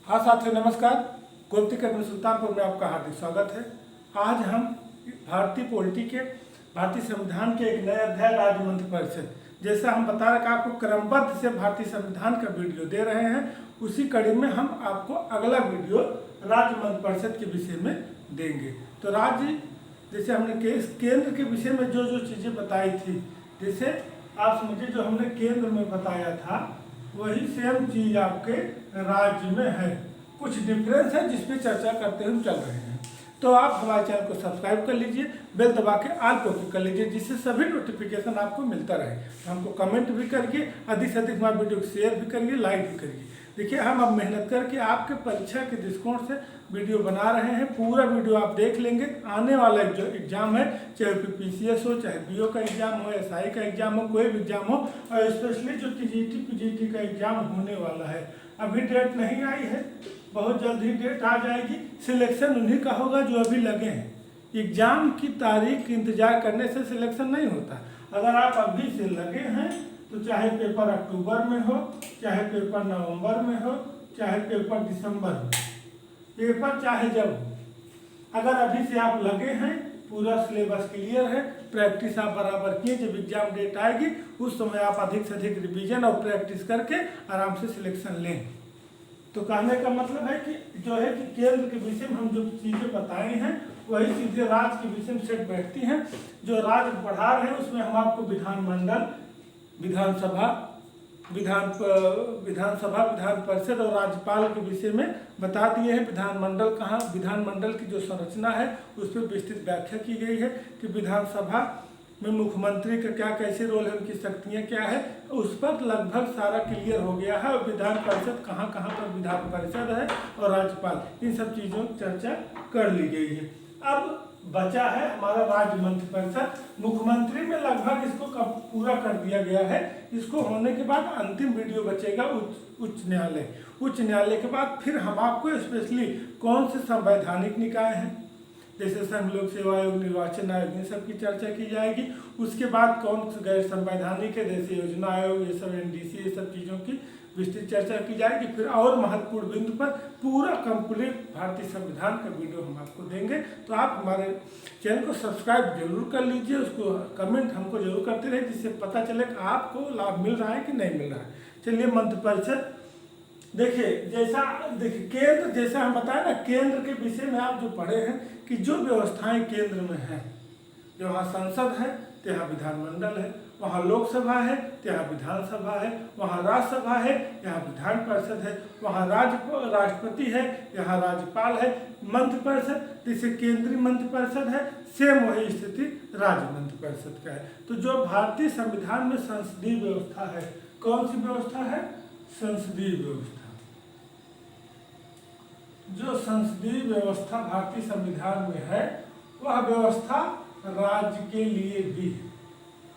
हाँ साथियों नमस्कार। गोमती अकेडमी सुल्तानपुर में आपका हार्दिक स्वागत है। आज हम भारतीय पॉलिटी के भारतीय संविधान के एक नए अध्याय राज्य मंत्रिपरिषद, जैसा हम बता रहे कि आपको क्रमबद्ध से भारतीय संविधान का वीडियो दे रहे हैं, उसी कड़ी में हम आपको अगला वीडियो राज्य मंत्रिपरिषद के विषय में देंगे। तो राज्य जैसे हमने केंद्र के विषय में जो जो चीज़ें बताई थी, जैसे आप समझिए जो हमने केंद्र में बताया था वही सेम चीज आपके राज्य में है, कुछ डिफरेंस है जिस पे चर्चा करते हुए चल रहे हैं। तो आप हमारे चैनल को सब्सक्राइब कर लीजिए, बेल दबा के ऑल को क्लिक कर लीजिए, जिससे सभी नोटिफिकेशन आपको मिलता रहे। हमको कमेंट भी करिए, अधिक से अधिक हमारे वीडियो को शेयर भी करिए, लाइक भी करिए। देखिए हम अब मेहनत करके आपके परीक्षा के दृष्टिकोण से वीडियो बना रहे हैं। पूरा वीडियो आप देख लेंगे। आने वाला जो एग्जाम है, चाहे PCS हो, चाहे BO का एग्जाम हो, SI का एग्जाम हो, कोई भी एग्जाम हो, और स्पेशली जो TGT PGT का एग्जाम होने वाला है, अभी डेट नहीं आई है, बहुत जल्द ही डेट आ जाएगी। सिलेक्शन उन्हीं का होगा जो अभी लगे हैं। एग्जाम की तारीख इंतजार करने से सिलेक्शन नहीं होता। अगर आप अभी से लगे हैं तो चाहे पेपर अक्टूबर में हो, चाहे पेपर नवंबर में हो, चाहे पेपर दिसंबर में, पेपर चाहे जब हो, अगर अभी से आप लगे हैं, पूरा सिलेबस क्लियर है, प्रैक्टिस आप बराबर किए, जब एग्जाम डेट आएगी उस समय आप अधिक से अधिक रिवीजन और प्रैक्टिस करके आराम से सिलेक्शन लें। तो कहने का मतलब है कि जो है कि केंद्र के विषय में हम जो चीज़ें बताए हैं वही चीज़ें राज्य के विषय में सेट बैठती हैं। जो राज्य पढ़ा रहे हैं उसमें हम आपको विधानमंडल, विधानसभा, विधान परिषद और राज्यपाल के विषय में बता दिए हैं। विधानमंडल की जो संरचना है उस पर विस्तृत व्याख्या की गई है कि विधानसभा में मुख्यमंत्री का क्या कैसे रोल है, उनकी शक्तियाँ क्या है, उस पर लगभग सारा क्लियर हो गया है। और विधान परिषद कहाँ कहाँ पर विधान परिषद है और राज्यपाल, इन सब चीज़ों की चर्चा कर ली गई है। अब बचा है हमारा राज्य मंत्रिपरिषद। मुख्यमंत्री में लगभग इसको पूरा कर दिया गया है। इसको होने के बाद अंतिम वीडियो बचेगा उच्च न्यायालय। उच्च न्यायालय के बाद फिर हम आपको स्पेशली कौन से संवैधानिक निकाय हैं, जैसे संघ लोक सेवा आयोग, निर्वाचन आयोग, इन सब की चर्चा की जाएगी। उसके बाद कौन से गैर संवैधानिक है, जैसे योजना आयोग, ये सब NDC, ये सब चीज़ों की विस्तृत चर्चा की जाएगी। फिर और महत्वपूर्ण बिंदु पर पूरा कंप्लीट भारतीय संविधान का वीडियो हम आपको देंगे। तो आप हमारे चैनल को सब्सक्राइब जरूर कर लीजिए, उसको कमेंट हमको जरूर करते रहे, जिससे पता चले कि आपको लाभ मिल रहा है कि नहीं मिल रहा है। चलिए मंत्रिपरिषद देखिए केंद्र, जैसा हम बताए ना, केंद्र के विषय में आप जो पढ़े हैं कि जो व्यवस्थाएं केंद्र में हैं, जहाँ संसद है तो यहाँ विधानमंडल है, वहाँ लोकसभा है तो यहाँ विधानसभा है, वहाँ राज्यसभा है, यहाँ विधान परिषद है, वहाँ राष्ट्रपति है, यहाँ राज्यपाल है। मंत्रिपरिषद जैसे केंद्रीय मंत्रिपरिषद है, सेम वही स्थिति राज्य मंत्रिपरिषद का है। तो जो भारतीय संविधान में संसदीय व्यवस्था है, कौन सी व्यवस्था है? संसदीय व्यवस्था। जो संसदीय व्यवस्था भारतीय संविधान में है वह व्यवस्था राज्य के लिए भी है।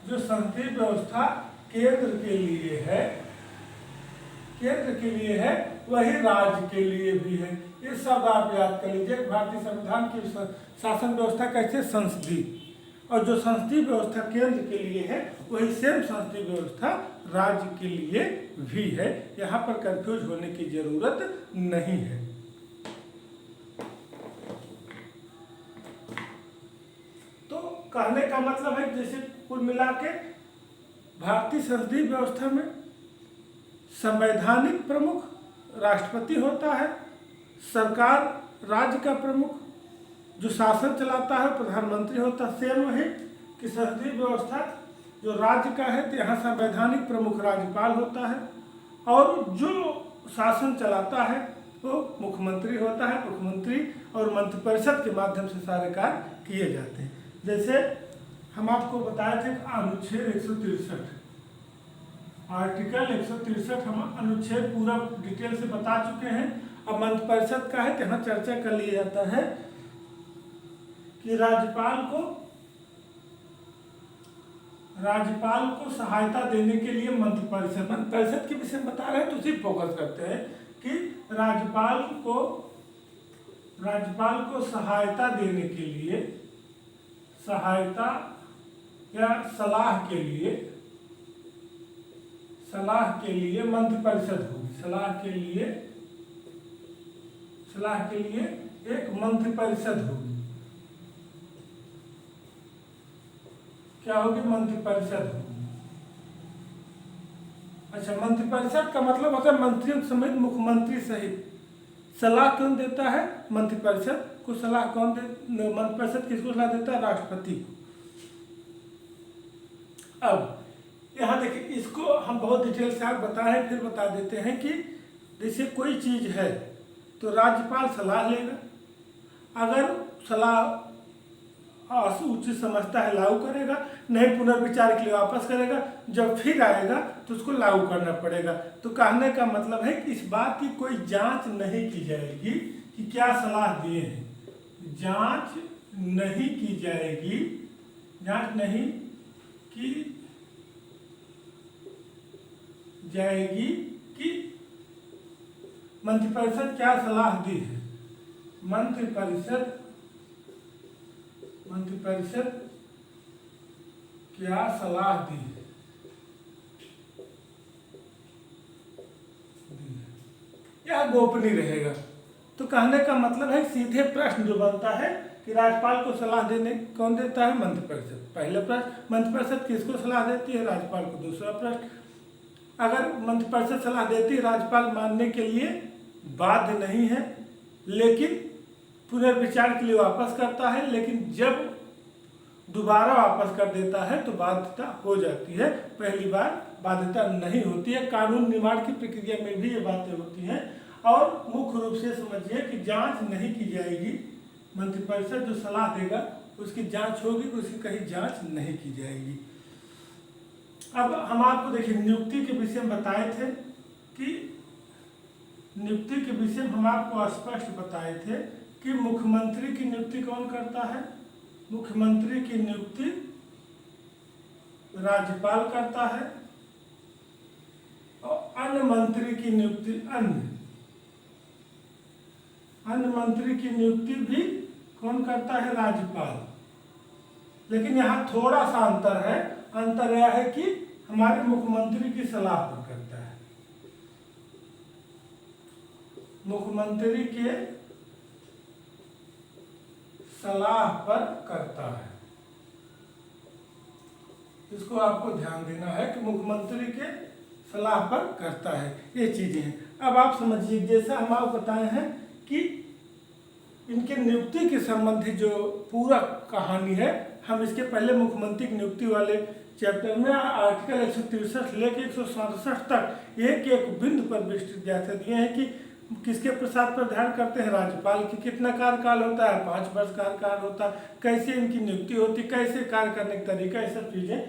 जो संसदीय व्यवस्था केंद्र के लिए है वही राज्य के लिए भी है। ये सब आप याद कर लीजिए। भारतीय संविधान की शासन व्यवस्था कैसे? संसदीय। और जो संसदीय व्यवस्था केंद्र के लिए है वही सेम संसदीय व्यवस्था राज्य के लिए भी है। यहाँ पर कंफ्यूज होने की जरूरत नहीं है। तो कहने का मतलब है जैसे कुल मिला के भारतीय संसदीय व्यवस्था में संवैधानिक प्रमुख राष्ट्रपति होता है, सरकार राज्य का प्रमुख जो शासन चलाता है प्रधानमंत्री होता है। सेम वही कि संसदीय व्यवस्था जो राज्य का है तो यहाँ संवैधानिक प्रमुख राज्यपाल होता है, और जो शासन चलाता है वो मुख्यमंत्री होता है। मुख्यमंत्री और मंत्रिपरिषद के माध्यम से सारे कार्य किए जाते हैं। जैसे हम आपको बताए थे अनुच्छेद 163, आर्टिकल 163 हम अनुच्छेद पूरा डिटेल से बता चुके हैं। अब मंत्रिपरिषद का है तो यहाँ चर्चा कर लिया जाता है कि राज्यपाल को सहायता देने के लिए मंत्रिपरिषद के विषय में बता रहे हैं, तो सिर्फ फोकस करते हैं कि राज्यपाल को सहायता देने के लिए, सहायता या सलाह के लिए मंत्रिपरिषद होगी। सलाह के लिए सलाह के लिए एक मंत्रिपरिषद होगी। क्या होगी? मंत्रिपरिषद होगी। अच्छा, मंत्रिपरिषद का मतलब होता है मंत्रियों समेत मुख्यमंत्री सहित। सलाह कौन देता है? मंत्रिपरिषद को सलाह कौन दे? मंत्रिपरिषद किसको सलाह देता है? राष्ट्रपति को। अब यहाँ देखिए, इसको हम बहुत डिटेल से आप बताएं, फिर बता देते हैं कि जैसे कोई चीज़ है तो राज्यपाल सलाह लेगा, अगर सलाह उचित समझता है लागू करेगा, नहीं पुनर्विचार के लिए वापस करेगा, जब फिर आएगा तो उसको लागू करना पड़ेगा। तो कहने का मतलब है कि इस बात की कोई जांच नहीं की जाएगी कि क्या सलाह दिए हैं, जांच नहीं की जाएगी, जांच नहीं की जाएगी कि मंत्रिपरिषद क्या सलाह दी है। मंत्रिपरिषद क्या सलाह दी है, यह गोपनीय रहेगा। तो कहने का मतलब है सीधे प्रश्न जो बनता है कि राज्यपाल को सलाह देने कौन देता है? मंत्रिपरिषद। पहले प्रश्न, मंत्रिपरिषद किसको सलाह देती है? राज्यपाल को। दूसरा प्रश्न, अगर मंत्रिपरिषद सलाह देती है, राज्यपाल मानने के लिए बाध्य नहीं है, लेकिन पुनर्विचार के लिए वापस करता है, लेकिन जब दोबारा वापस कर देता है तो बाध्यता हो जाती है, पहली बार बाध्यता नहीं होती है। कानून निर्माण की प्रक्रिया में भी ये बातें होती हैं। और मुख्य रूप से समझिए कि जांच नहीं की जाएगी, मंत्रिपरिषद जो सलाह देगा उसकी जांच होगी, उसकी कहीं जांच नहीं की जाएगी। अब हम आपको देखिए नियुक्ति के विषय में बताए थे कि नियुक्ति के विषय में हम आपको स्पष्ट बताए थे कि मुख्यमंत्री की नियुक्ति कौन करता है? मुख्यमंत्री की नियुक्ति राज्यपाल करता है, और अन्य मंत्री की नियुक्ति अन्य मंत्री की नियुक्ति भी कौन करता है? राज्यपाल। लेकिन यहाँ थोड़ा सा अंतर है। अंतर यह है कि हमारे मुख्यमंत्री की सलाह पर करता है, मुख्यमंत्री के सलाह पर करता है। इसको आपको ध्यान देना है कि मुख्यमंत्री के सलाह पर करता है। ये चीजें हैं। अब आप समझिए, जैसा हम आपको बताए हैं कि इनके नियुक्ति के संबंधी जो पूरा कहानी है, हम इसके पहले मुख्यमंत्री की नियुक्ति वाले चैप्टर में आर्टिकल 163 लेके 167 तक एक एक बिंदु पर विस्तृत व्याख्या दिए हैं कि किसके प्रसाद पर ध्यान करते हैं? राज्यपाल की। कितना कार्यकाल होता है? 5 वर्ष कार्यकाल होता है। कैसे इनकी नियुक्ति होती, कैसे कार्य करने का तरीका, ये सब चीज़ें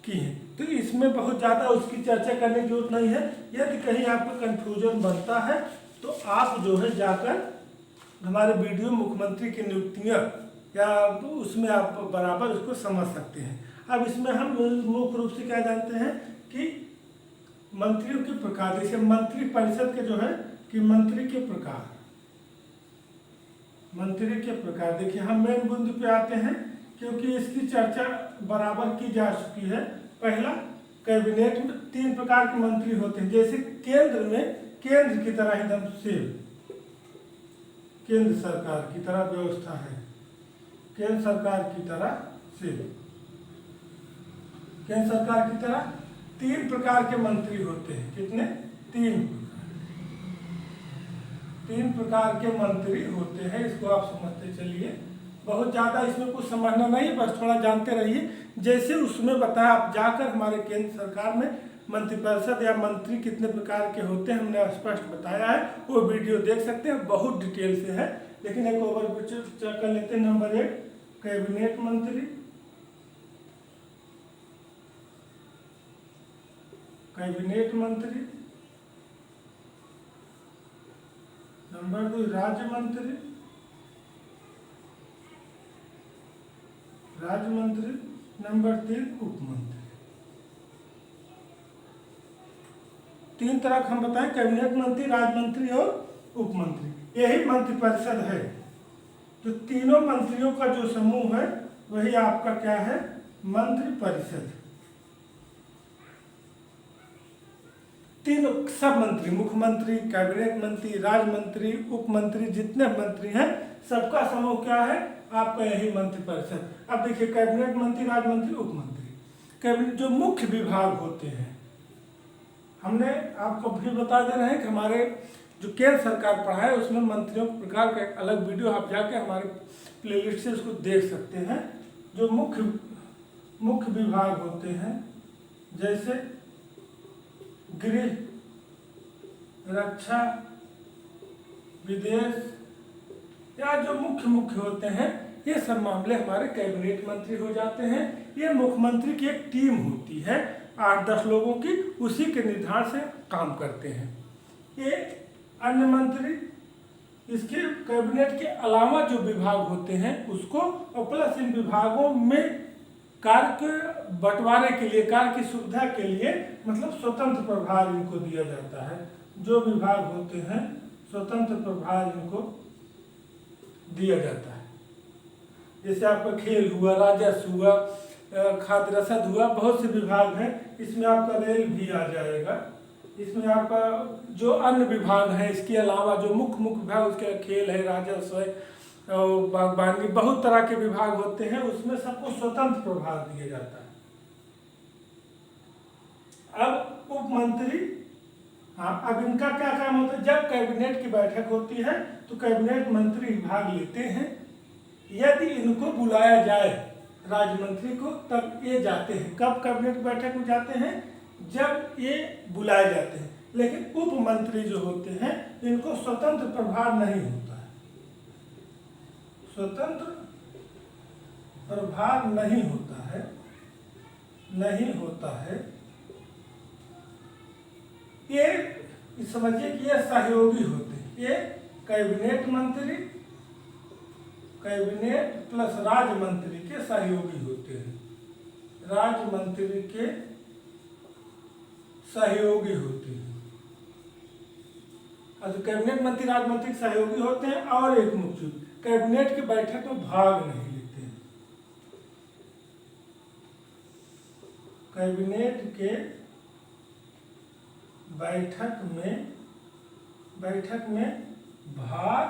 की हैं। तो इसमें बहुत ज़्यादा उसकी चर्चा करने की जरूरत नहीं है। यदि कहीं आपको कन्फ्यूजन बनता है तो आप जो है जाकर हमारे वीडियो मुख्यमंत्री की नियुक्तियाँ या उसमें आप बराबर उसको समझ सकते हैं। अब इसमें हम मुख्य रूप से क्या जानते हैं कि मंत्रियों के प्रकार, जैसे मंत्रिपरिषद के जो है कि मंत्री के प्रकार देखिए, हम मेन बिंदु पे आते हैं क्योंकि इसकी चर्चा बराबर की जा चुकी है। पहला, कैबिनेट में 3 प्रकार के मंत्री होते हैं। जैसे केंद्र में, केंद्र की तरह एकदम सेम केंद्र सरकार की तरह व्यवस्था है, केंद्र सरकार की तरह सेम केंद्र सरकार की तरह 3 प्रकार के मंत्री होते हैं। कितने? 3 प्रकार के मंत्री होते हैं। इसको आप समझते चलिए, बहुत ज़्यादा इसमें कुछ समझना नहीं, बस थोड़ा जानते रहिए। जैसे उसमें बताया, आप जाकर हमारे केंद्र सरकार में मंत्रिपरिषद या मंत्री कितने प्रकार के होते हैं हमने स्पष्ट बताया है, वो वीडियो देख सकते हैं, बहुत डिटेल से है। लेकिन एक ओवरव्यू कर लेते हैं। नंबर 1, कैबिनेट मंत्री। कैबिनेट मंत्री। नंबर 2, राज्य मंत्री। राज्य मंत्री। नंबर 3, उप मंत्री। 3 तरह का हम बताएं, कैबिनेट मंत्री, राज्य मंत्री और उप मंत्री। यही मंत्रिपरिषद है। तो तीनों मंत्रियों का जो समूह है वही आपका क्या है? मंत्रिपरिषद। तीनों सब मंत्री, मुख्यमंत्री, कैबिनेट मंत्री, राज्य मंत्री, उप मंत्री, जितने मंत्री हैं सबका समूह क्या है? आपका यही मंत्रिपरिषद। अब देखिए, कैबिनेट मंत्री, राज्य मंत्री, उप मंत्री, कैबिनेट जो मुख्य विभाग होते हैं, हमने आपको भी बता दे रहे हैं कि हमारे जो केंद्र सरकार पढ़ाए उसमें मंत्रियों के प्रकार का एक अलग वीडियो आप जाके हमारे प्लेलिस्ट से उसको देख सकते हैं। जो मुख्य विभाग होते हैं जैसे गृह, रक्षा, विदेश, या जो मुख्य होते हैं, ये सब मामले हमारे कैबिनेट मंत्री हो जाते हैं। ये मुख्यमंत्री की एक टीम होती है 8-10 लोगों की, उसी के निर्धारण से काम करते हैं। ये अन्य मंत्री, इसके कैबिनेट के अलावा जो विभाग होते हैं उसको, और प्लस इन विभागों में कार्य के बंटवारे के लिए, कार्य की सुविधा के लिए मतलब स्वतंत्र प्रभार इनको दिया जाता है। जो विभाग होते हैं स्वतंत्र प्रभार इनको दिया जाता है। जैसे आपका खेल हुआ, राजस्व हुआ, खाद्य रसद हुआ, बहुत से विभाग हैं। इसमें आपका रेल भी आ जाएगा। इसमें आपका जो अन्य विभाग हैं इसके अलावा जो मुख्य विभाग, उसके खेल है, राजस्व है, और बागवानी, बहुत तरह के विभाग होते हैं, उसमें सबको स्वतंत्र प्रभार दिया जाता है। अब उप मंत्री, हाँ, अब इनका क्या काम होता है? जब कैबिनेट की बैठक होती है तो कैबिनेट मंत्री भाग लेते हैं। यदि इनको बुलाया जाए राज्य मंत्री को, तब ये जाते हैं। कब कैबिनेट की बैठक में जाते हैं? जब ये बुलाए जाते हैं। लेकिन उप मंत्री जो होते हैं इनको स्वतंत्र प्रभार नहीं होता है, स्वतंत्र प्रभार नहीं होता है, नहीं होता है। ये समझिए कि ये सहयोगी होते हैं। ये कैबिनेट मंत्री, कैबिनेट प्लस राज्य मंत्री के सहयोगी होते हैं, राज्य मंत्री के सहयोगी होते हैं। तो कैबिनेट मंत्री राज्य मंत्री के सहयोगी होते हैं। और एक मुख्य, कैबिनेट की बैठक में भाग नहीं लेते हैं। कैबिनेट के बैठक में भाग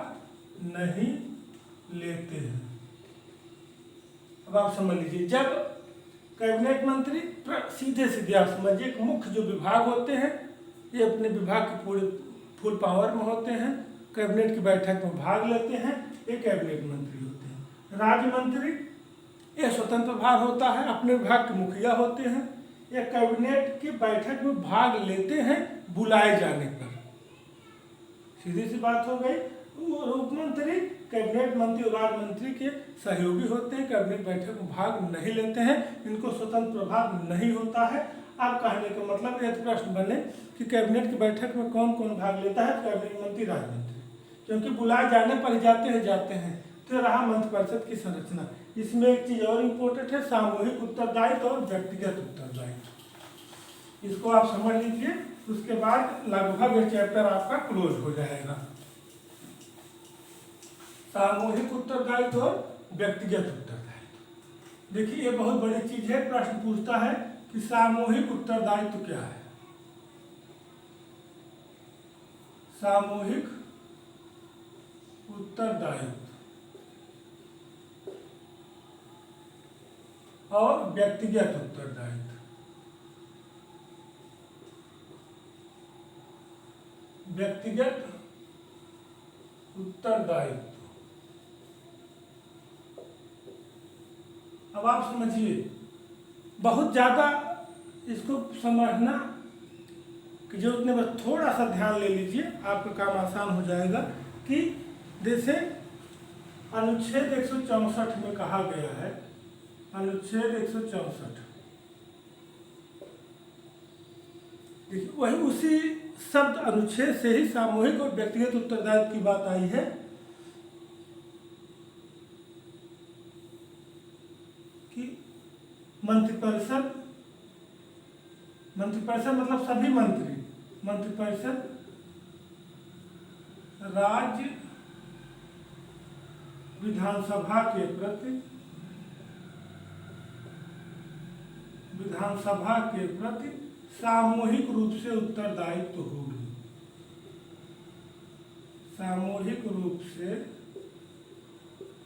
नहीं लेते हैं। अब आप समझ लीजिए, जब कैबिनेट मंत्री सीधे आप समझिए, मुख्य जो विभाग होते हैं ये अपने विभाग के पूरे फुल पावर में होते हैं, कैबिनेट की बैठक में भाग लेते हैं, ये कैबिनेट मंत्री होते हैं। राज्य मंत्री ये स्वतंत्र प्रभार होता है, अपने विभाग के मुखिया होते हैं। ये कैबिनेट की बैठक में भाग लेते हैं बुलाए जाने पर। सीधी सी बात हो गई। उप मंत्री कैबिनेट मंत्री और राज्य मंत्री के सहयोगी होते हैं, कैबिनेट बैठक में भाग नहीं लेते हैं, इनको स्वतंत्र प्रभार नहीं होता है। आप कहने का मतलब यदि प्रश्न बने कि कैबिनेट की बैठक में कौन कौन भाग लेता है, तो कैबिनेट मंत्री, राज्य मंत्री, क्योंकि बुलाए जाने पर जाते हैं। तो रहा मंत्रिपरिषद की संरचना। इसमें एक चीज और इम्पोर्टेंट है, सामूहिक उत्तरदायित्व और व्यक्तिगत उत्तरदायित्व। इसको आप समझ लीजिए, उसके बाद लगभग ये चैप्टर आपका क्लोज हो जाएगा। सामूहिक उत्तरदायित्व और व्यक्तिगत उत्तरदायित्व। देखिए, ये बहुत बड़ी चीज है। प्रश्न पूछता है कि सामूहिक उत्तरदायित्व क्या है। सामूहिक उत्तरदायित्व और व्यक्तिगत उत्तरदायित्व। व्यक्तिगत उत्तरदायित्व, अब आप समझिए, बहुत ज़्यादा इसको समझना कि जो उतने बस थोड़ा सा ध्यान ले लीजिए, आपका काम आसान हो जाएगा। कि जैसे अनुच्छेद 164 में कहा गया है, अनुच्छेद 164, देखिए वही उसी शब्द अनुच्छेद से ही सामूहिक और व्यक्तिगत उत्तरदायित्व की बात आई है। कि मंत्रिपरिषद मतलब सभी मंत्री, मंत्रिपरिषद राज्य विधानसभा के प्रति सामूहिक रूप से उत्तरदायित्व होगी, सामूहिक रूप से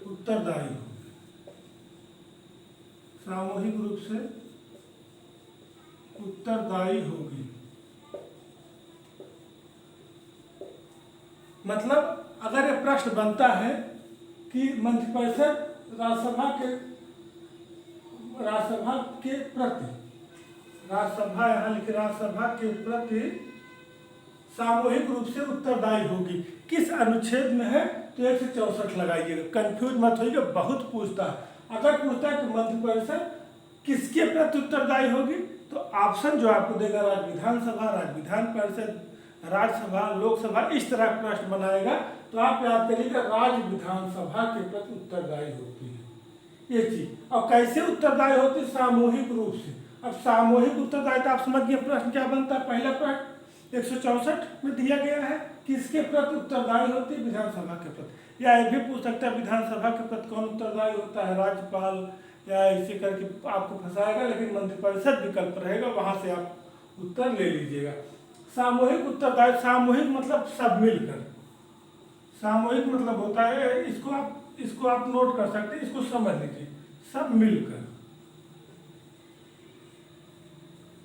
उत्तरदायी होगी, सामूहिक रूप से उत्तरदायी होगी। मतलब अगर ये प्रश्न बनता है कि मंत्रिपरिषद राज्यसभा के प्रति, राज्यसभा यहाँ लिखे, राज्यसभा के प्रति सामूहिक रूप से उत्तरदायी होगी, किस अनुच्छेद में है? तो 164 लगाइएगा, कंफ्यूज मत होइएगा, बहुत पूछता है। अगर पूछता है कि मंत्रिपरिषद किसके प्रति उत्तरदायी होगी, तो ऑप्शन जो आपको देगा राज्य विधानसभा, राज्य विधान परिषद, राज्यसभा, लोकसभा, इस तरह का प्रश्न बनाएगा। तो आप याद करिएगा राज्य विधानसभा के प्रति उत्तरदायी होती है ये चीज। और कैसे उत्तरदायी होती है? सामूहिक रूप से। अब सामूहिक उत्तरदायित्व आप समझ गए, प्रश्न क्या बनता है? पहला प्रश्न 164 में दिया गया है, किसके प्रति उत्तरदायी होती है? विधानसभा के प्रति। या ये भी पूछ सकता है विधानसभा के प्रति कौन उत्तरदायी होता है? राज्यपाल, या इसी करके आपको फंसाएगा, लेकिन मंत्रिपरिषद विकल्प रहेगा, वहां से आप उत्तर ले लीजिएगा। सामूहिक उत्तरदायित्व, सामूहिक मतलब सब मिलकर, सामूहिक मतलब होता है, इसको आप नोट कर सकते हैं, इसको समझ लीजिए, सब मिलकर।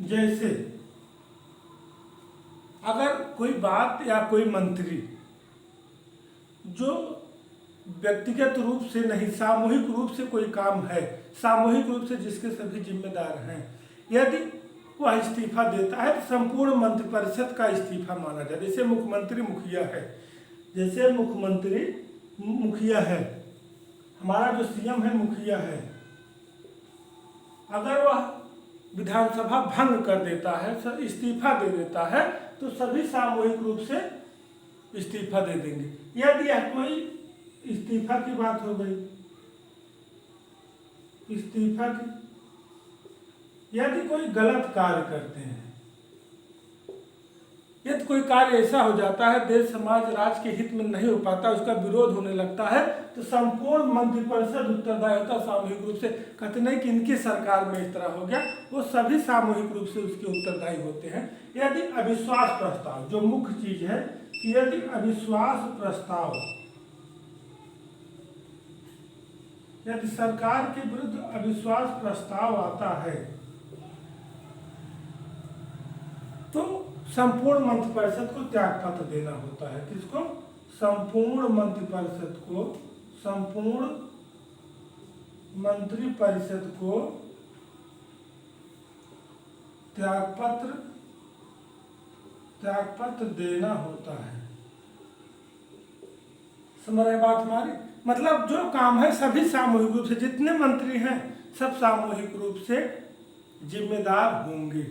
जैसे अगर कोई बात या कोई मंत्री जो व्यक्तिगत रूप से नहीं, सामूहिक रूप से कोई काम है, सामूहिक रूप से जिसके सभी जिम्मेदार हैं, यदि वह इस्तीफा देता है तो संपूर्ण मंत्रिपरिषद का इस्तीफा माना जाए। जैसे मुख्यमंत्री मुखिया है, जैसे मुख्यमंत्री मुखिया है, हमारा जो सीएम है मुखिया है, अगर वह विधानसभा भंग कर देता है, इस्तीफा दे देता है, तो सभी सामूहिक रूप से इस्तीफा दे देंगे। यदि यह कोई इस्तीफा की बात हो गई, इस्तीफा की, यदि कोई गलत कार्य करते हैं, यदि कोई कार्य ऐसा हो जाता है देश समाज राज्य के हित में नहीं हो पाता, उसका विरोध होने लगता है, तो संपूर्ण मंत्रिपरिषद उत्तरदायी होता सामूहिक रूप से। कहते नहीं कि इनकी सरकार में इस तरह हो गया, वो सभी सामूहिक रूप से उसके उत्तरदायी होते हैं। यदि अविश्वास प्रस्ताव, जो मुख्य चीज है कि यदि अविश्वास प्रस्ताव, यदि सरकार के विरुद्ध अविश्वास प्रस्ताव आता है, तो संपूर्ण मंत्रिपरिषद को त्यागपत्र देना होता है। किसको? संपूर्ण मंत्रिपरिषद को, संपूर्ण मंत्रिपरिषद को त्यागपत्र देना होता है। समझ रहे बात हमारी? मतलब जो काम है सभी सामूहिक रूप से, जितने मंत्री हैं सब सामूहिक रूप से जिम्मेदार होंगे।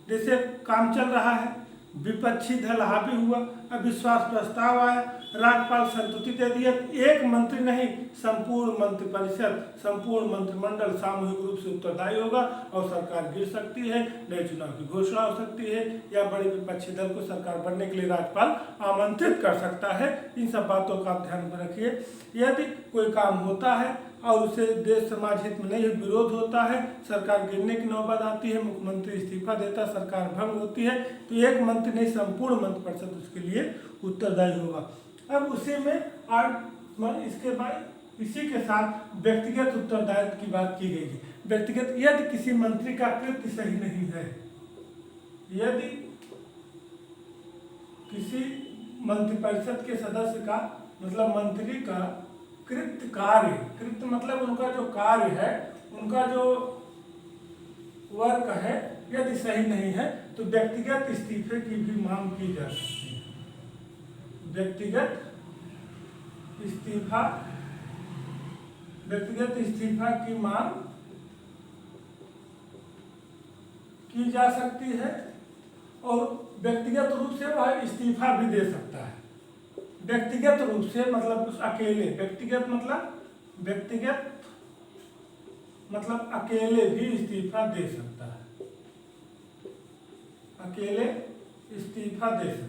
जैसे काम चल रहा है, विपक्षी दल हावी हुआ, अविश्वास प्रस्ताव आया, राज्यपाल संतुष्टि दे दिया, एक मंत्री नहीं संपूर्ण मंत्रिपरिषद, संपूर्ण मंत्रिमंडल सामूहिक रूप से उत्तरदायी होगा और सरकार गिर सकती है, नए चुनाव की घोषणा हो सकती है, या बड़े विपक्षी दल को सरकार बनने के लिए राज्यपाल आमंत्रित कर सकता है। इन सब बातों का आप ध्यान में रखिए। यदि कोई काम होता है और उसे देश समाज हित में नहीं, विरोध होता है, सरकार गिरने की नौबत आती है, मुख्यमंत्री इस्तीफा देता है, सरकार भंग होती है, तो एक मंत्री नहीं संपूर्ण मंत्रिपरिषद उसके लिए उत्तरदायी होगा। अब उसी में इसके बाद इसी के साथ व्यक्तिगत उत्तरदायित्व की बात की गई है। व्यक्तिगत, यदि किसी मंत्री का कृत्य सही नहीं है, यदि किसी मंत्रिपरिषद के सदस्य का, मतलब मंत्री का कृत्य कार्य, कृत्य मतलब उनका जो कार्य है, उनका जो वर्क है, यदि सही नहीं है, तो व्यक्तिगत इस्तीफे की भी मांग की जा सकती है। व्यक्तिगत इस्तीफा की मांग की जा सकती है, और व्यक्तिगत रूप से वह इस्तीफा भी दे सकता है। व्यक्तिगत रूप से मतलब अकेले, व्यक्तिगत मतलब अकेले भी इस्तीफा दे सकता है, अकेले इस्तीफा दे सकता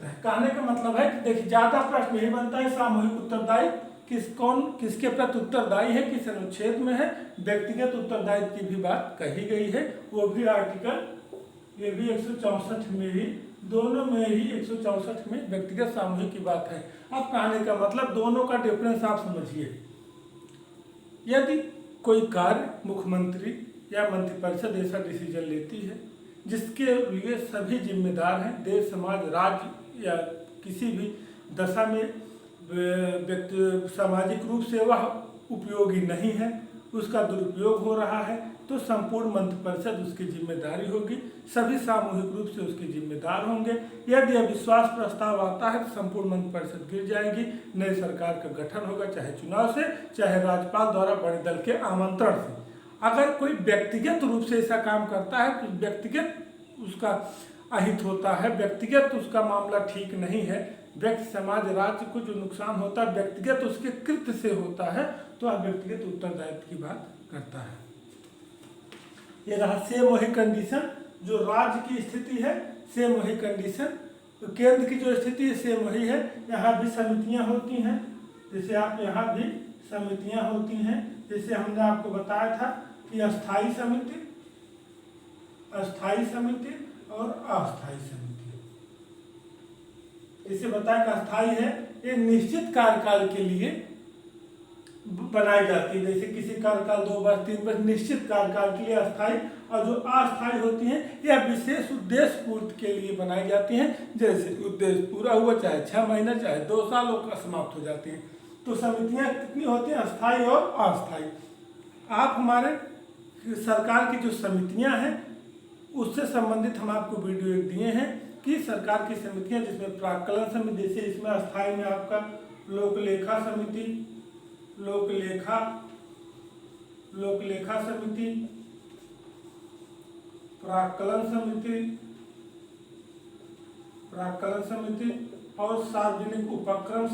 है। कहने का मतलब है कि देखिए ज्यादा प्रश्न यही बनता है सामूहिक उत्तरदायित्व किसके प्रति उत्तरदायी है, किस अनुच्छेद में है, व्यक्तिगत उत्तरदायित्व की भी बात कही गई है। वो भी आर्टिकल, ये भी 164 में ही, दोनों में ही 164 में व्यक्तिगत सामूहिक की बात है। अब कहने का मतलब दोनों का डिफरेंस आप समझिए। यदि कोई कार्य मुख्यमंत्री या मंत्रिपरिषद ऐसा डिसीजन लेती है जिसके लिए सभी जिम्मेदार हैं, देश, समाज, राज्य या किसी भी दशा में व्यक्ति सामाजिक रूप से वह उपयोगी नहीं है, उसका दुरुपयोग हो रहा है, तो संपूर्ण मंत्रिपरिषद उसकी जिम्मेदारी होगी, सभी सामूहिक रूप से उसके जिम्मेदार होंगे। यदि अविश्वास प्रस्ताव आता है तो संपूर्ण मंत्रिपरिषद गिर जाएगी, नई सरकार का गठन होगा, चाहे चुनाव से, चाहे राज्यपाल द्वारा बड़े दल के आमंत्रण से। अगर कोई व्यक्तिगत रूप से ऐसा काम करता है तो व्यक्तिगत उसका अहित होता है, व्यक्तिगत उसका मामला ठीक नहीं है, व्यक्ति, समाज, राज्य को जो नुकसान होता है व्यक्तिगत उसके कृत्य से होता है, तो वह व्यक्तिगत उत्तरदायित्व की बात करता है। ये रहा सेम वही कंडीशन जो राज्य की स्थिति है, सेम वही कंडीशन, तो केंद्र की जो स्थिति है सेम वही है। यहाँ भी समितियाँ होती हैं, जैसे आप यहाँ भी समितियाँ होती हैं, जैसे हमने आपको बताया था कि अस्थाई समिति, अस्थाई समिति और अस्थाई समिति। इसे बताया कि अस्थाई है, ये निश्चित कार्यकाल के लिए बनाई जाती है, जैसे किसी कार्यकाल 2 वर्ष 3 वर्ष निश्चित कार्यकाल के लिए अस्थाई, और जो अस्थाई होती हैं यह विशेष उद्देश्य पूर्ति के लिए बनाई जाती हैं, जैसे उद्देश्य पूरा हुआ चाहे 6 महीना चाहे 2 साल का समाप्त हो जाती हैं। तो समितियां कितनी होती हैं, अस्थाई और अस्थाई। आप हमारे सरकार की जो समितियां हैं उससे संबंधित हम आपको वीडियो एक दिए हैं कि सरकार की समितियां, जिसमें प्राक्कलन समिति, जैसे इसमें अस्थाई में आपका लोकलेखा समिति, लोकलेखा समिति, प्राक्कलन समिति और सार्वजनिक उपक्रम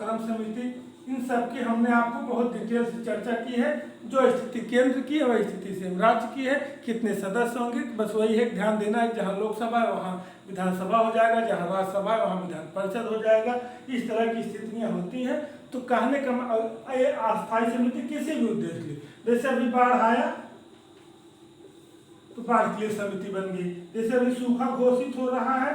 समिति, इन सब की हमने आपको बहुत डिटेल से चर्चा की है। जो स्थिति केंद्र की है वही स्थिति से राज्य की है, कितने सदस्य होंगे, बस वही है, ध्यान देना है, जहाँ लोकसभा है वहाँ विधानसभा हो जाएगा, जहाँ राज्यसभा है वहाँ विधान परिषद हो जाएगा। इस तरह की स्थितियाँ होती हैं। तो कहने का अस्थायी समिति किसी भी उद्देश्य के लिए, जैसे अभी बाढ़ आया तो बाढ़ के लिए समिति बन गई, जैसे अभी सूखा घोषित हो रहा है,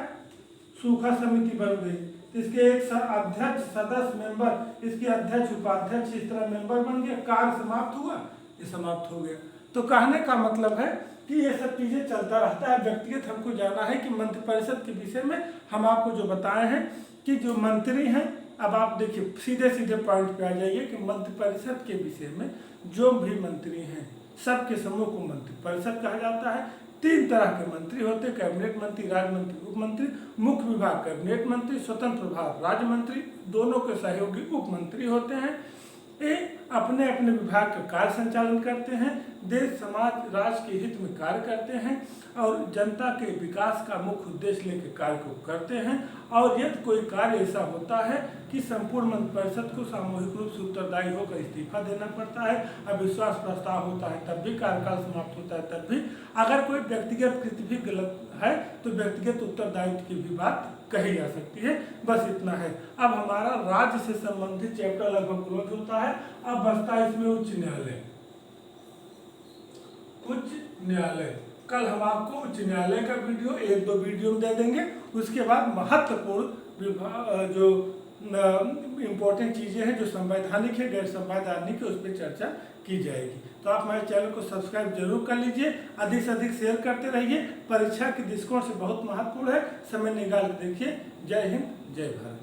सूखा समिति बन गई, इसके एक अध्यक्ष, सदस्य, मेंबर, इसके अध्यक्ष, उपाध्यक्ष, इस तरह मेंबर बन गया, कार्य समाप्त हुआ, ये समाप्त हो गया। तो कहने का मतलब है कि ये सब चीज़ें चलता रहता है। व्यक्तिगत हमको जाना है कि मंत्रिपरिषद के विषय में हम आपको जो बताए हैं कि जो मंत्री हैं, अब आप देखिए सीधे सीधे पॉइंट पे आ जाइए कि मंत्रिपरिषद के विषय में जो भी मंत्री हैं सबके समूह को मंत्रिपरिषद कहा जाता है। 3 तरह के मंत्री होते हैं, कैबिनेट मंत्री, राज्य मंत्री, उप मंत्री। मुख्य विभाग कैबिनेट मंत्री, स्वतंत्र प्रभार राज्य मंत्री, दोनों के सहयोगी उप मंत्री होते हैं। ये अपने अपने विभाग का कार्य संचालन करते हैं, देश, समाज, राष्ट्र के हित में कार्य करते हैं और जनता के विकास का मुख्य उद्देश्य लेकर कार्य को करते हैं। और यदि कोई कार्य ऐसा होता है कि संपूर्ण मंत्रिपरिषद को सामूहिक रूप से उत्तरदायी होकर इस्तीफा देना पड़ता है, अविश्वास प्रस्ताव होता है तब भी, कार्यकाल समाप्त होता है तब भी, अगर कोई व्यक्तिगत कृत्य भी गलत है तो व्यक्तिगत उत्तरदायित्व की भी बात कही जा सकती है। बस इतना है। अब हमारा राज्य से संबंधित चैप्टर लगभग क्लोज होता है। अब बचता है इसमें उच्च न्यायालय। उच्च न्यायालय कल हम आपको उच्च न्यायालय का वीडियो 1-2 वीडियो में दे देंगे। उसके बाद महत्वपूर्ण जो इम्पोर्टेंट चीज़ें हैं जो संवैधानिक है, गैर संवैधानिक है, उस पर चर्चा की जाएगी। तो आप हमारे चैनल को सब्सक्राइब जरूर कर लीजिए, अधिक से अधिक शेयर करते रहिए। परीक्षा के दृष्टिकोण से बहुत महत्वपूर्ण है, समय निकाल के देखिए। जय हिंद, जय भारत।